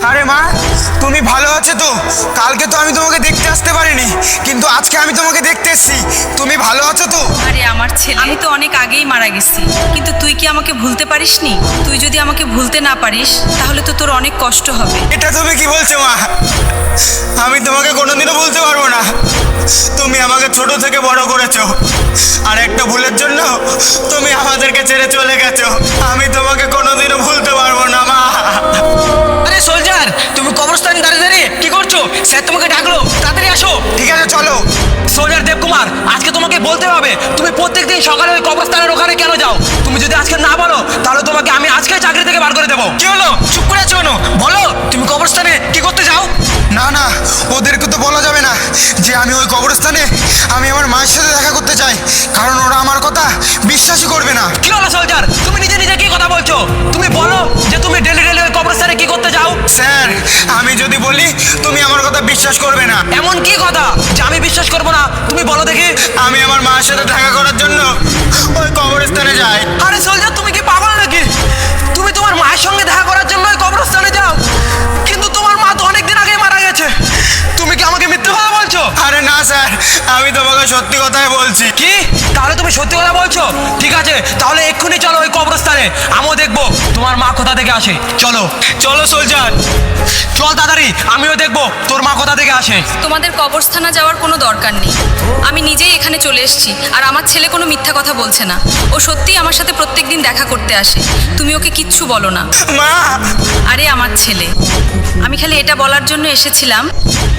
আরে মা, তুমি ভালো আছো তো? কালকে তো আমি তোমাকে দেখতে আসতে পারিনি, কিন্তু আজকে আমি তোমাকে দেখতে এসেছি। তুমি ভালো আছো তো? আরে আমার ছেলে, আমি তো অনেক আগেই মারা গেছি, কিন্তু তুই কি আমাকে ভুলতে পারিসনি? তুই যদি আমাকে ভুলতে না পারিস তাহলে তো তোর অনেক কষ্ট হবে। এটা তুমি কি বলছো মা? আমি তোমাকে কোনোদিনও ভুলতে পারবো না। তুমি আমাকে ছোট থেকে বড় করেছো, আর একটা ভুলের জন্য তুমি আমাদেরকে ছেড়ে চলে গেছো। আমি তোমাকে কোনোদিনও ভুলতে পারবো না মা। আরে সোলজার, তুমি কবরস্থানে দাঁড়িয়ে দাঁড়িয়ে কি করছো? স্যার তোমাকে ডাকলো, তাড়াতাড়ি আসো। ঠিক আছে, চলো। সোলজার দেবকুমার, আজকে তোমাকে বলতে হবে তুমি প্রত্যেকদিন সকালে ওই কবরস্থানের ওখানে কেন যাও। তুমি যদি আজকে না বলো তাহলে তোমাকে আমি আজকে চাকরি থেকে বার করে দেবো। কি হলো, চুপ করে আছো কেন? বলো তুমি কবরস্থানে কি করতে যাও? না না, ওদেরকে তো বলা যাবে না যে আমি ওই কবরস্থানে আমি আমার মায়ের সাথে দেখা করতে চাই, কারণ ওরা আমার কথা বিশ্বাসই করবে না। কি হলো সোলজার, তুমি নিজে নিজে কি কথা বলছো? তুমি বলো যে তুমি ডেলি ডেলি ওই কবরস্থানে কি করতে যাও। স্যার, আমি যদি বলি তুমি আমার কথা বিশ্বাস করবে না। এমন কি কথা যে আমি বিশ্বাস করবো না? তুমি বলো দেখি। আমি আমার মায়ের সাথে দেখা করার জন্য ওই কবরস্থানে যাই। আরে সোলজার, তুমি কি পাগল নাকি? তুমি তোমার মায়ের সঙ্গে দেখা করার জন্য ওই কবরস্থানে যাও, কিন্তু তোমার মা তো অনেকদিন আগে মারা গেছে। তুমি কি আমাকে মিথ্যে কথা বলছো? আরে না স্যার, আমি তোমাকে সত্যি কথাই বলছি। কি? তাহলে তুমি সত্যি কথা বলছো? ঠিক আছে, তাহলে এক্ষুনি চলো ওই কবরস্থানে, আমিও দেখবো তোমার মা কোথা থেকে আসে। চলো চলো সোলজার, চল তাড়াতাড়ি, আমিও দেখবো তোর মা কোথা থেকে আসে। তোমাদের কবরস্থানে যাওয়ার কোনো দরকার নেই, আমি নিজেই এখানে চলে এসেছি। আর আমার ছেলে কোনো মিথ্যা কথা বলছে না, ও সত্যিই আমার সাথে প্রত্যেকদিন দেখা করতে আসে। তুমি ওকে কিচ্ছু বলো না। মা, আরে আমার ছেলে, আমি খালি এটা বলার জন্য এসেছিলাম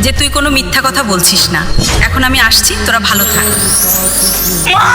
যে তুই কোনো মিথ্যা কথা বলছিস না। এখন আমি আসছি, তোরা ভালো থাক। মা!